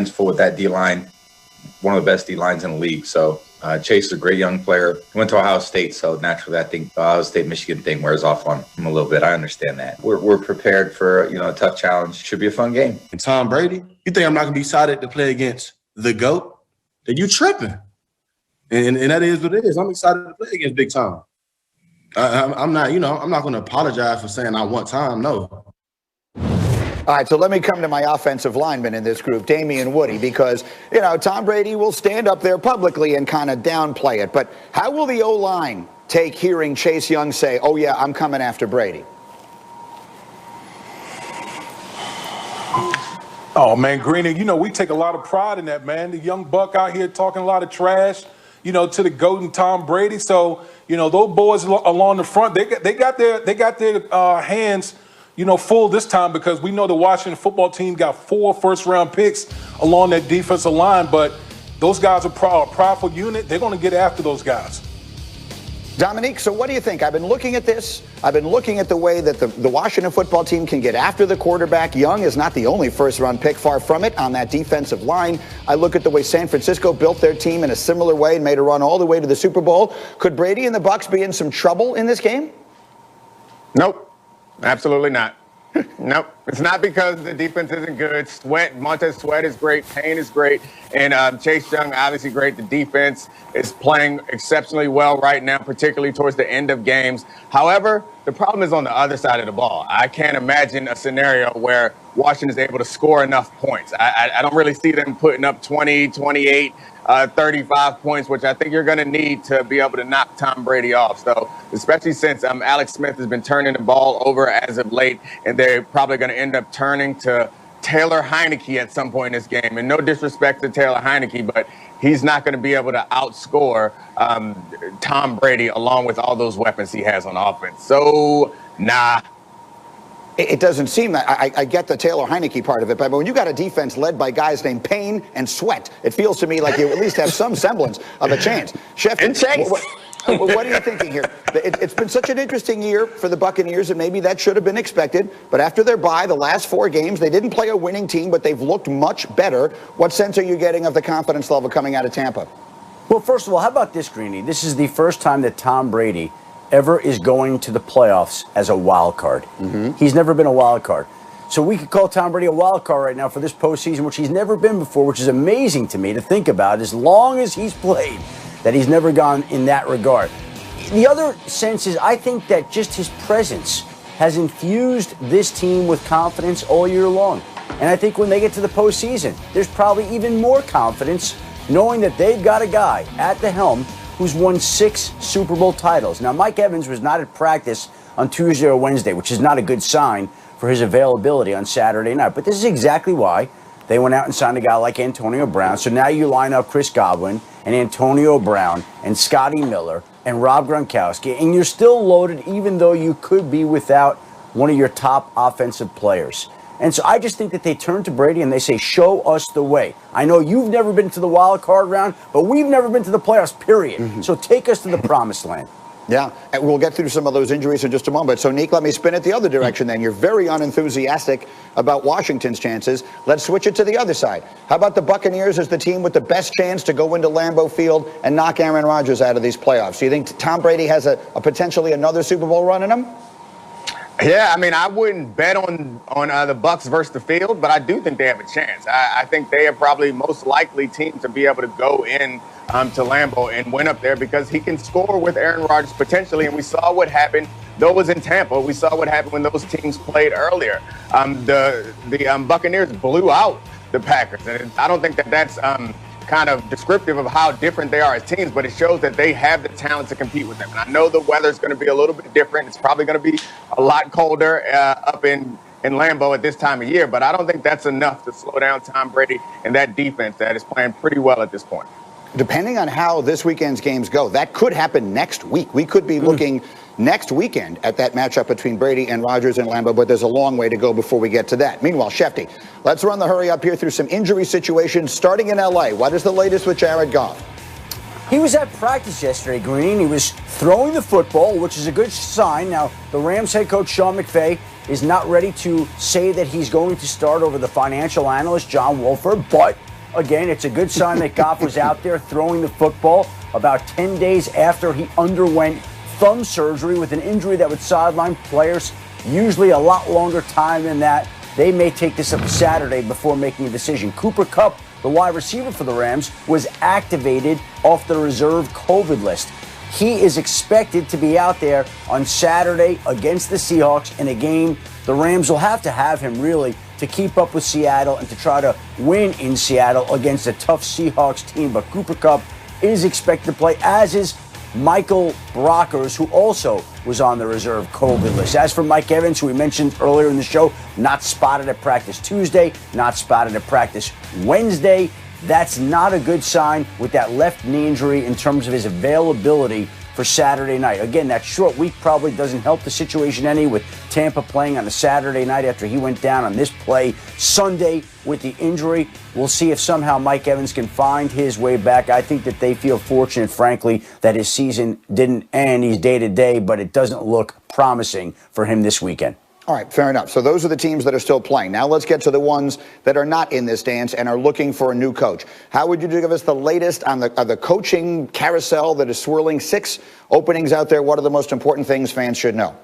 for with that D-line, one of the best D-lines in the league. So Chase is a great young player. He went to Ohio State, so naturally I think the Ohio State-Michigan thing wears off on him a little bit. I understand that. We're prepared for, a tough challenge. Should be a fun game. And Tom Brady, you think I'm not going to be excited to play against the GOAT? Then you tripping. And that is what it is. I'm excited to play against Big Tom. I'm not, I'm not going to apologize for saying I want Tom, no. All right, so let me come to my offensive lineman in this group, Damien Woody, because, Tom Brady will stand up there publicly and kind of downplay it. But how will the O-line take hearing Chase Young say, oh, yeah, I'm coming after Brady? Oh, man, Greeny, we take a lot of pride in that, man. The young buck out here talking a lot of trash, to the GOAT and Tom Brady. So, those boys along the front, they got their hands full this time, because we know the Washington football team got 4 first-round picks along that defensive line, but those guys are a powerful unit. They're going to get after those guys. Dominique, so what do you think? I've been looking at this. I've been looking at the way that the Washington football team can get after the quarterback. Young is not the only first-round pick, far from it, on that defensive line. I look at the way San Francisco built their team in a similar way and made a run all the way to the Super Bowl. Could Brady and the Bucs be in some trouble in this game? Nope, absolutely not. Nope. It's not because the defense isn't good. Montez Sweat is great. Payne is great. And Chase Young, obviously great. The defense is playing exceptionally well right now, particularly towards the end of games. However, the problem is on the other side of the ball. I can't imagine a scenario where Washington is able to score enough points. I don't really see them putting up 20, 28, 35 points, which I think you're going to need to be able to knock Tom Brady off. So, especially since Alex Smith has been turning the ball over as of late, and they're probably going to end up turning to Taylor Heineke at some point in this game. And no disrespect to Taylor Heineke, but he's not going to be able to outscore Tom Brady along with all those weapons he has on offense. So, nah. It doesn't seem that I get the Taylor Heineke part of it, but when you got a defense led by guys named Payne and Sweat, it feels to me like you at least have some semblance of a chance. Chef, and Chase. What are you thinking here? It's been such an interesting year for the Buccaneers, and maybe that should have been expected. But after their bye, the last 4 games, they didn't play a winning team, but they've looked much better. What sense are you getting of the confidence level coming out of Tampa? Well, first of all, how about this, Greeny? This is the first time that Tom Brady ever is going to the playoffs as a wild card. Mm-hmm. He's never been a wild card. So we could call Tom Brady a wild card right now for this postseason, which he's never been before, which is amazing to me to think about, as long as he's played, that he's never gone in that regard. The other sense is I think that just his presence has infused this team with confidence all year long. And I think when they get to the postseason, there's probably even more confidence knowing that they've got a guy at the helm who's won 6 Super Bowl titles. Now, Mike Evans was not at practice on Tuesday or Wednesday, which is not a good sign for his availability on Saturday night. But this is exactly why they went out and signed a guy like Antonio Brown. So now you line up Chris Godwin and Antonio Brown and Scotty Miller and Rob Gronkowski, and you're still loaded even though you could be without one of your top offensive players. And so I just think that they turn to Brady and they say, show us the way. I know you've never been to the wild card round, but we've never been to the playoffs, period. Mm-hmm. So take us to the promised land. Yeah, and we'll get through some of those injuries in just a moment. So, Nick, let me spin it the other direction then. You're very unenthusiastic about Washington's chances. Let's switch it to the other side. How about the Buccaneers as the team with the best chance to go into Lambeau Field and knock Aaron Rodgers out of these playoffs? Do you think Tom Brady has a potentially another Super Bowl run in him? Yeah, I mean, I wouldn't bet on the Bucs versus the field, but I do think they have a chance. I think they are probably most likely team to be able to go in to Lambeau and win up there because he can score with Aaron Rodgers potentially, and we saw what happened. Though it was in Tampa, we saw what happened when those teams played earlier. The Buccaneers blew out the Packers, and I don't think that that's kind of descriptive of how different they are as teams, but it shows that they have the talent to compete with them. And I know the weather's going to be a little bit different. It's probably going to be a lot colder up in Lambeau at this time of year, but I don't think that's enough to slow down Tom Brady and that defense that is playing pretty well at this point. Depending on how this weekend's games go, that could happen next week. We could be looking next weekend at that matchup between Brady and Rodgers in Lambeau, but there's a long way to go before we get to that. Meanwhile, Shefty, let's run the hurry up here through some injury situations starting in L.A. What is the latest with Jared Goff? He was at practice yesterday, Green. He was throwing the football, which is a good sign. Now, the Rams head coach Sean McVay is not ready to say that he's going to start over the financial analyst John Wolford, but again, it's a good sign that Goff was out there throwing the football about 10 days after he underwent thumb surgery with an injury that would sideline players usually a lot longer time than that. They may take this up Saturday before making a decision. Cooper Kupp, the wide receiver for the Rams, was activated off the reserve COVID list. He is expected to be out there on Saturday against the Seahawks in a game the Rams will have to have him really to keep up with Seattle and to try to win in Seattle against a tough Seahawks team. But Cooper Kupp is expected to play, as is Michael Brockers, who also was on the reserve COVID list. As for Mike Evans, who we mentioned earlier in the show, not spotted at practice Tuesday, not spotted at practice Wednesday. That's not a good sign with that left knee injury in terms of his availability for Saturday night. Again, that short week probably doesn't help the situation any, with Tampa playing on a Saturday night after he went down on this play Sunday with the injury. We'll see if somehow Mike Evans can find his way back. I think that they feel fortunate, frankly, that his season didn't end. He's day-to-day, but it doesn't look promising for him this weekend. All right, fair enough. So those are the teams that are still playing. Now let's get to the ones that are not in this dance and are looking for a new coach. How would you give us the latest on the coaching carousel that is swirling? 6 openings out there. What are the most important things fans should know?